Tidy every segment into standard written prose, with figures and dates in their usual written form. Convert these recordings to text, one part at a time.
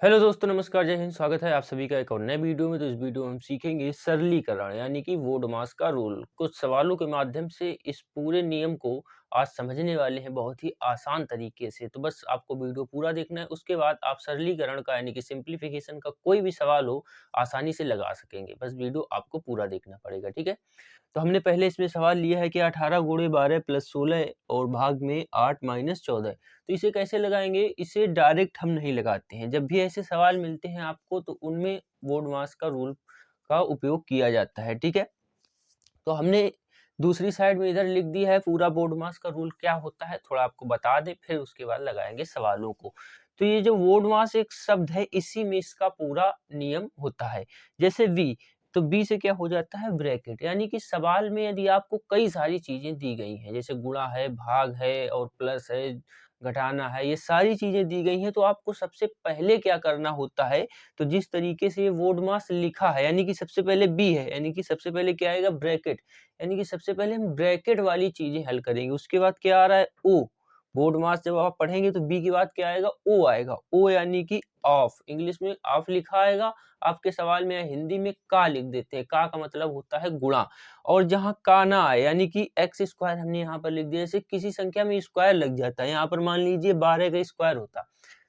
Hello दोस्तों, नमस्कार, जय हिंद। स्वागत है आप सभी का एक और नए वीडियो में। तो इस वीडियो में हम सीखेंगे सरलीकरण यानी कि वोडमास का रूल। कुछ सवालों के माध्यम से इस पूरे नियम को आज समझने वाले हैं बहुत ही आसान तरीके से। तो बस आपको वीडियो पूरा देखना है, उसके बाद आप सरलीकरण का यानी कि सिंप्लीफिकेशन का कोई भी सवाल हो आसानी से लगा सकेंगे। बस वीडियो आपको पूरा देखना पड़ेगा, ठीक है। तो हमने पहले इसमें सवाल लिया है कि 18 गुणे 12 प्लस 16 और भाग में 8 माइनस 14। तो इसे कैसे लगाएंगे? इसे डायरेक्ट हम नहीं लगाते हैं। जब भी ऐसे सवाल मिलते हैं आपको तो उनमें वोडमास का रूल का उपयोग किया जाता है, ठीक है। तो हमने दूसरी साइड में इधर लिख दिया है पूरा वोडमास का रूल क्या होता है, थोड़ा आपको बता दें, फिर उसके बाद लगाएंगे सवालों को। तो ये जो वोडमास एक शब्द है, इसी में इसका पूरा नियम होता है। जैसे वी, तो बी से क्या हो जाता है? ब्रैकेट। यानी कि सवाल में यदि आपको कई सारी चीजें दी गई हैं, जैसे गुणा है, भाग है और प्लस है, घटाना है, ये सारी चीजें दी गई हैं, तो आपको सबसे पहले क्या करना होता है? तो जिस तरीके से ये वोडमास लिखा है, यानी कि सबसे पहले बी है, यानी कि सबसे पहले क्या आएगा? ब्रैकेट। यानी कि सबसे पहले हम ब्रैकेट वाली चीजें हल करेंगे। उसके बाद क्या आ रहा है? ओ। वोडमास जब आप पढ़ेंगे तो बी के बाद क्या आएगा? ओ आएगा। ओ यानी कि ऑफ। इंग्लिश में ऑफ लिखा आएगा, आपके सवाल में या हिंदी में का लिख देते हैं। का मतलब होता है गुणा। और जहाँ का ना आए, यानी कि एक्स स्क्वायर हमने यहाँ पर लिख दिया। जैसे किसी संख्या में स्क्वायर लग जाता है, यहाँ पर मान लीजिए 12 का स्क्वायर होता,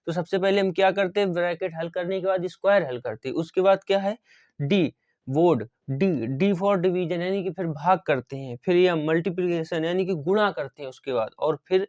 तो सबसे पहले हम क्या करते हैं? ब्रैकेट हल करने के बाद स्क्वायर हल करते हैं। उसके बाद क्या है? डी, वोड, डी, डी फॉर डिवीजन यानी कि फिर भाग करते हैं। फिर या मल्टीप्लिकेशन यानी कि गुणा करते हैं उसके बाद, और फिर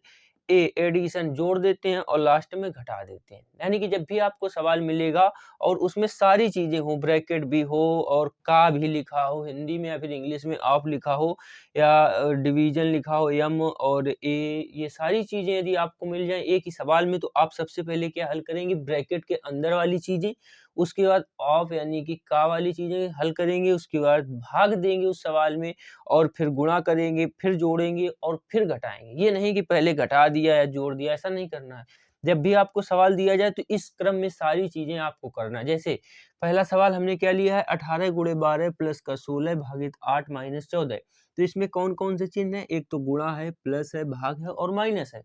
ए, एडिशन जोड़ देते हैं और लास्ट में घटा देते हैं। यानी कि जब भी आपको सवाल मिलेगा और उसमें सारी चीजें हो, ब्रैकेट भी हो और का भी लिखा हो हिंदी में या फिर इंग्लिश में ऑफ लिखा हो, या डिवीजन लिखा हो एम और ए, ये सारी चीजें यदि आपको मिल जाए एक ही सवाल में, तो आप सबसे पहले क्या हल करेंगे? ब्रैकेट के अंदर वाली चीजें। उसके बाद ऑफ यानी कि का वाली चीजें हल करेंगे। उसके बाद भाग देंगे उस सवाल में, और फिर गुणा करेंगे, फिर जोड़ेंगे और फिर घटाएंगे। ये नहीं कि पहले घटा दिया या जोड़ दिया, ऐसा नहीं करना है। जब भी आपको सवाल दिया जाए तो इस क्रम में सारी चीजें आपको करना है। जैसे पहला सवाल हमने क्या लिया है? 18 गुणे 12 प्लस का 16 भागित 8 माइनस 14। तो इसमें कौन कौन से चिन्ह है? एक तो गुणा है, प्लस है, भाग है और माइनस है।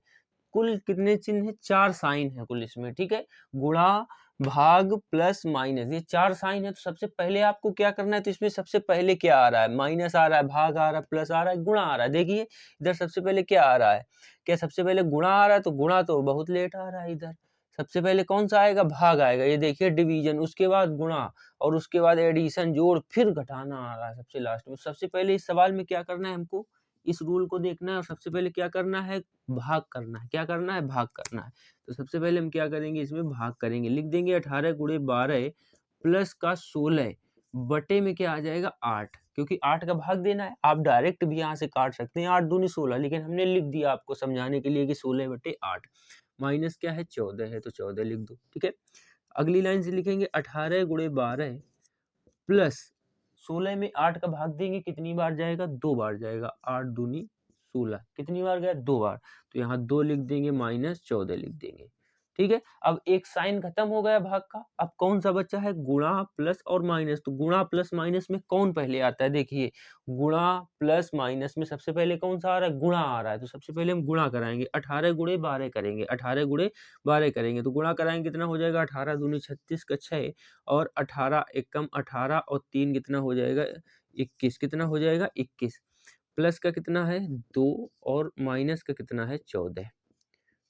कुल कितने चिन्ह है? 4 साइन है कुल इसमें, ठीक है। गुणा, भाग, प्लस, माइनस, ये 4 साइन है। तो सबसे पहले आपको क्या करना है? तो इसमें सबसे पहले क्या आ रहा है? माइनस आ रहा है, भाग आ रहा है, प्लस आ रहा है, गुणा आ रहा है। देखिए इधर सबसे पहले क्या आ रहा है? क्या सबसे पहले गुणा आ रहा है? तो गुणा तो बहुत लेट आ रहा है इधर। सबसे पहले कौन सा आएगा? भाग आएगा। ये देखिए डिवीजन, उसके बाद गुणा और उसके बाद एडिशन जोड़, फिर घटाना आ रहा है सबसे लास्ट में। सबसे पहले इस सवाल में क्या करना है हमको? इस रूल को देखना है और सबसे पहले क्या करना है? भाग करना है। क्या करना है? भाग करना है। तो सबसे पहले हम क्या करेंगे? इसमें भाग करेंगे। लिख देंगे 18 गुणे 12 प्लस का 16 बटे में क्या आ जाएगा? 8, क्योंकि 8 का भाग देना है। आप डायरेक्ट भी यहाँ से काट सकते हैं, 8 दूनी 16, लेकिन हमने लिख दिया आपको समझाने के लिए कि 16 बटे 8। माइनस क्या है? 14 है, तो 14 लिख दो, ठीक है। अगली लाइन से लिखेंगे 18 गुणे 12 प्लस 16 में 8 का भाग देंगे, कितनी बार जाएगा? 2 बार जाएगा। 8 दूनी 16, कितनी बार गया? 2 बार। तो यहाँ 2 लिख देंगे, माइनस 14 लिख देंगे, ठीक है। अब एक साइन खत्म हो गया भाग का। अब कौन सा बचा है? गुणा, प्लस और माइनस। तो गुणा प्लस माइनस में कौन पहले आता है? देखिए गुणा प्लस माइनस में सबसे पहले कौन सा आ रहा है? गुणा आ रहा है। तो सबसे पहले हम गुणा कराएंगे, 18 गुणे 12 करेंगे, 18 गुणे 12 करेंगे तो गुणा कराएंगे, कितना हो जाएगा? 18 दूनी 36 का 6 और 18 एकम 18 और 3 कितना हो जाएगा? 21। कितना हो जाएगा? 21। प्लस का कितना है? 2 और माइनस का कितना है? 14,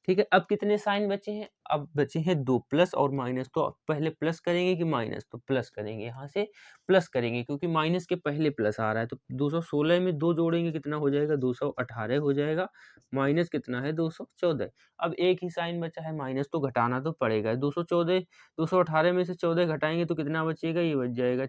ठीक है। अब कितने साइन बचे हैं? अब बचे हैं 2, प्लस और माइनस। तो अब पहले प्लस करेंगे कि माइनस? तो प्लस करेंगे, यहाँ से प्लस करेंगे क्योंकि माइनस के पहले प्लस आ रहा है। तो 216 में 2 जोड़ेंगे, कितना हो जाएगा? 218 हो जाएगा। माइनस कितना है? 214। अब एक ही साइन बचा है माइनस, तो घटाना तो पड़ेगा। 214, 218 में से 14 घटाएंगे तो कितना बचेगा? ये बच जाएगा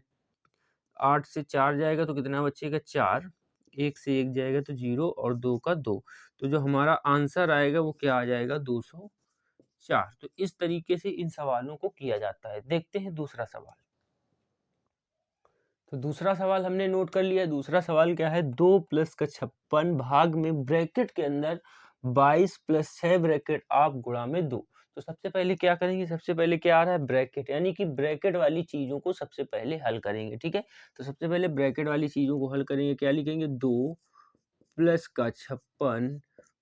8 से 4 जाएगा तो कितना बचेगा? 4। 1 से 1 जाएगा तो 0 और 2 का 2। तो जो हमारा आंसर आएगा वो क्या आ जाएगा? 204। तो इस तरीके से इन सवालों को किया जाता है। देखते हैं दूसरा सवाल। तो दूसरा सवाल हमने नोट कर लिया। दूसरा सवाल क्या है? 2 प्लस का 56 भाग में ब्रैकेट के अंदर 22 प्लस 6 ब्रैकेट आप गुणा में 2। तो सबसे पहले क्या करेंगे? सबसे पहले क्या आ रहा है? ब्रैकेट, यानी कि ब्रैकेट वाली चीजों को सबसे पहले हल करेंगे, ठीक है। तो सबसे पहले ब्रैकेट वाली चीजों को हल करेंगे। क्या लिखेंगे? 2 प्लस का 56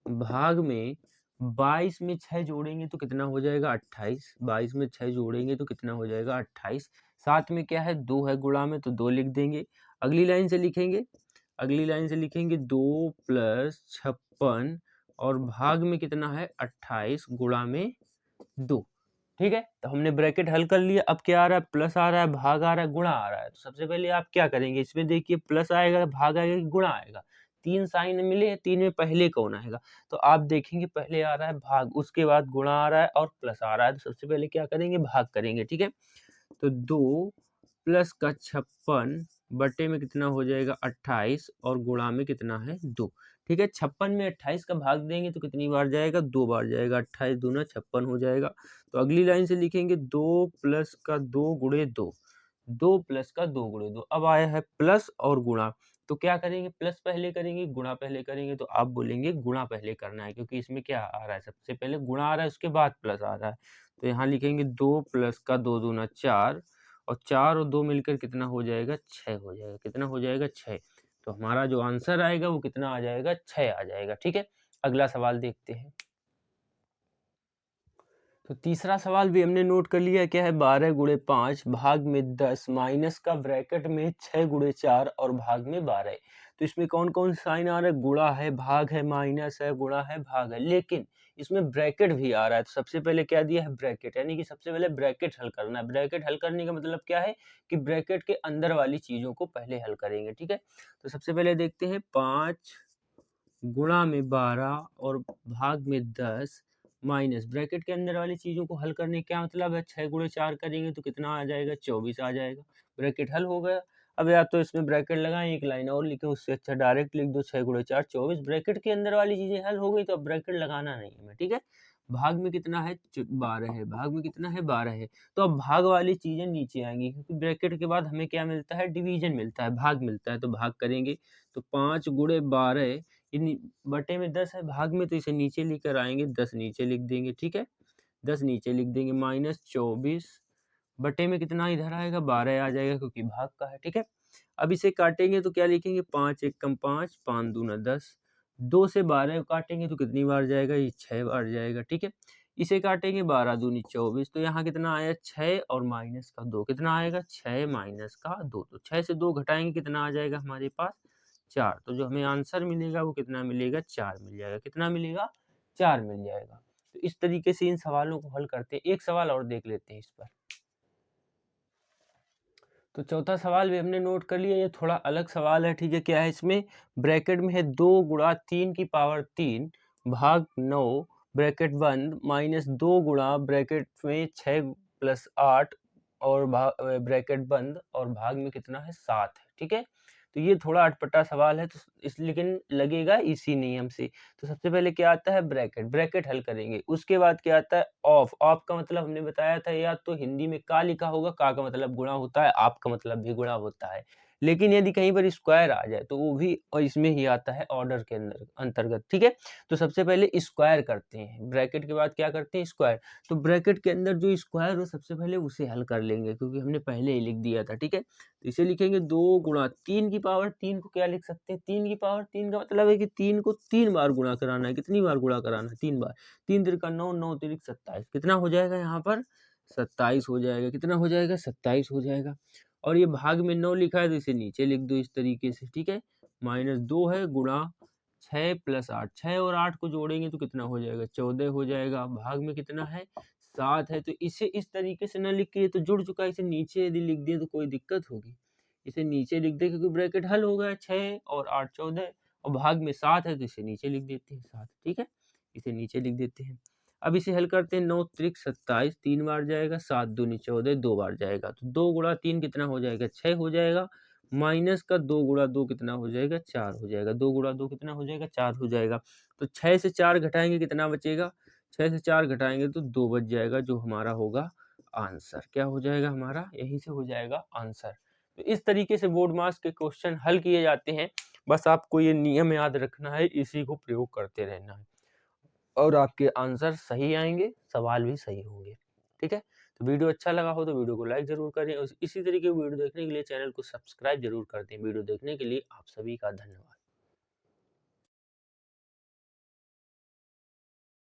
भाग में 22 में 6 जोड़ेंगे तो कितना हो जाएगा 28। 22 में 6 जोड़ेंगे तो कितना हो जाएगा 28। साथ में क्या है 2 है गुणा में, तो 2 लिख देंगे। अगली लाइन से लिखेंगे, अगली लाइन से लिखेंगे 2 प्लस 56 और भाग में कितना है 28 गुणा में 2। ठीक है, तो हमने ब्रैकेट हल कर लिया। अब क्या आ रहा है, प्लस आ रहा है, भाग आ रहा है, गुणा आ रहा है। तो सबसे पहले आप क्या करेंगे, इसमें देखिए प्लस आएगा, भाग आएगा कि गुणा आएगा। 3 साइन मिले, 3 में पहले कौन आएगा, तो आप देखेंगे पहले आ रहा है भाग, उसके बाद गुणा आ रहा है और प्लस आ रहा है। तो सबसे पहले क्या करेंगे, भाग करेंगे। ठीक है, तो 2 प्लस का 56 बटे में कितना हो जाएगा 28 और गुणा में कितना है 2। ठीक है, 56 में 28 का भाग देंगे तो कितनी बार जाएगा, 2 बार जाएगा। 28 दूना 56 हो जाएगा। तो अगली लाइन से लिखेंगे 2 प्लस का 2 गुणे 2, 2 प्लस का 2 गुणे 2। अब आया है प्लस और गुणा, तो क्या करेंगे, प्लस पहले करेंगे गुणा पहले करेंगे। तो आप बोलेंगे गुणा पहले करना है, क्योंकि इसमें क्या आ रहा है, सबसे पहले गुणा आ रहा है, उसके बाद प्लस आ रहा है। तो यहाँ लिखेंगे 2 प्लस का 2 दूना 4 और 4 और 2 मिलकर कितना हो जाएगा 6 हो जाएगा। कितना हो जाएगा 6। तो हमारा जो आंसर आएगा वो कितना आ जाएगा 6 आ जाएगा। ठीक है, अगला सवाल देखते हैं। तो तीसरा सवाल भी हमने नोट कर लिया, क्या है 12 गुणे 5 भाग में 10 माइनस का ब्रैकेट में 6 गुणे 4 और भाग में 12। तो इसमें कौन कौन साइन आ रहा है, गुणा है, भाग है, माइनस है, गुणा है, भाग है, लेकिन इसमें ब्रैकेट भी आ रहा है। तो सबसे पहले क्या दिया है, ब्रैकेट, यानी कि सबसे पहले ब्रैकेट हल करना है। ब्रैकेट हल करने का मतलब क्या है कि ब्रैकेट के अंदर वाली चीजों को पहले हल करेंगे। ठीक है, तो सबसे पहले देखते हैं 5 गुणा में 12 और भाग में 10 माइनस ब्रैकेट के अंदर वाली चीजों को हल करने क्या मतलब है, 6 गुणे 4 करेंगे तो कितना आ जाएगा 24 आ जाएगा। ब्रैकेट हल हो गया। अब या तो इसमें ब्रैकेट लगाएं, एक लाइन और लिखें, उससे अच्छा डायरेक्ट लिख दो 6 गुणे 4 24। ब्रैकेट के अंदर वाली चीजें हल हो गई, तो अब ब्रैकेट लगाना नहीं है। ठीक है, भाग में कितना है 12 है, भाग में कितना है 12 है। तो अब भाग वाली चीजें नीचे आएंगी, क्योंकि ब्रैकेट के बाद हमें क्या मिलता है, डिवीजन मिलता है, भाग मिलता है। तो भाग करेंगे, तो 5 गुणे 12 बटे में 10 है, भाग में, तो इसे नीचे लेकर आएंगे, 10 नीचे लिख देंगे। ठीक है, 10 नीचे लिख देंगे, माइनस 24 बटे में कितना इधर आएगा 12 आ जाएगा, क्योंकि भाग का है। ठीक है, अब इसे काटेंगे तो क्या लिखेंगे, 5 एक कम 5, 5 दूना 10, 2 से 12 काटेंगे तो कितनी बार जाएगा, ये 6 बार जाएगा। ठीक है, इसे काटेंगे 12 दूनी 24, तो यहाँ कितना आया 6 और माइनस का 2, कितना आएगा 6 माइनस का 2। तो 6 से 2 घटाएंगे कितना आ जाएगा हमारे पास 4। तो जो हमें आंसर मिलेगा वो कितना मिलेगा 4 मिल जाएगा। कितना मिलेगा 4 मिल जाएगा। तो इस तरीके से इन सवालों को हल करते हैं। एक सवाल और देख लेते हैं इस पर। तो चौथा सवाल भी हमने नोट कर लिया, ये थोड़ा अलग सवाल है। ठीक है, क्या है इसमें, ब्रैकेट में है 2 गुणा 3 की पावर 3 भाग 9 ब्रैकेट बंद माइनस 2 गुणा ब्रैकेट में 6 प्लस 8 और ब्रैकेट बंद और भाग में कितना है 7 है। ठीक है, तो ये थोड़ा अटपटा सवाल है, तो इस लेकिन लगेगा इसी नियम से। तो सबसे पहले क्या आता है, ब्रैकेट, ब्रैकेट हल करेंगे। उसके बाद क्या आता है, ऑफ, ऑफ का मतलब हमने बताया था, या तो हिंदी में का लिखा होगा, का मतलब गुणा होता है, आप का मतलब भी गुणा होता है। लेकिन यदि कहीं पर स्क्वायर आ जाए तो वो भी और इसमें ही आता है, ऑर्डर के अंदर अंतर्गत। ठीक है, तो सबसे पहले स्क्वायर करते हैं, ब्रैकेट के बाद क्या करते हैं, स्क्वायर। तो ब्रैकेट के अंदर जो स्क्वायर हो सबसे पहले उसे हल कर लेंगे, क्योंकि हमने पहले ही लिख दिया था। ठीक है, तो इसे लिखेंगे 2 गुणा 3 की पावर 3 को क्या लिख सकते हैं, 3 की पावर 3 का मतलब है कि 3 को 3 बार गुणा कराना है। कितनी बार गुणा कराना है, 3 बार। 3 तिरका 9, 9 तिरिक 27, कितना हो जाएगा यहाँ पर 27 हो जाएगा। कितना हो जाएगा 27 हो जाएगा। और ये भाग में 9 लिखा है तो इसे नीचे लिख दो इस तरीके से। ठीक है, माइनस 2 है गुणा 6 प्लस 8, 6 और 8 को जोड़ेंगे तो कितना हो जाएगा 14 हो जाएगा। भाग में कितना है 7 है। तो इसे इस तरीके से न लिख के, ये तो जुड़ चुका है, इसे नीचे यदि लिख दिए तो कोई दिक्कत होगी। इसे नीचे लिख दे, क्योंकि ब्रैकेट हल हो गया, 6 और 8 14 और भाग में 7 है, तो इसे नीचे लिख देते हैं 7। ठीक है, इसे नीचे लिख देते हैं। अब इसे हल करते हैं, 9 त्रिक 27 3 बार जाएगा, 7 दूनी 14 2 बार जाएगा। तो 2 गुणा 3 कितना हो जाएगा 6 हो जाएगा, माइनस का 2 गुणा 2 कितना हो जाएगा 4 हो जाएगा। 2 गुणा 2 कितना हो जाएगा 4 हो जाएगा। तो 6 से 4 घटाएंगे कितना बचेगा, 6 से 4 घटाएंगे तो 2 बच जाएगा, जो हमारा होगा आंसर। क्या हो जाएगा हमारा, यहीं से हो जाएगा आंसर। तो इस तरीके से बोर्ड मास के क्वेश्चन हल किए जाते हैं। बस आपको ये नियम याद रखना है, इसी को प्रयोग करते रहना है और आपके आंसर सही आएंगे, सवाल भी सही होंगे। ठीक है, तो वीडियो अच्छा लगा हो तो वीडियो को लाइक जरूर करें और इसी तरीके की वीडियो देखने के लिए चैनल को सब्सक्राइब जरूर कर दें। वीडियो देखने के लिए आप सभी का धन्यवाद।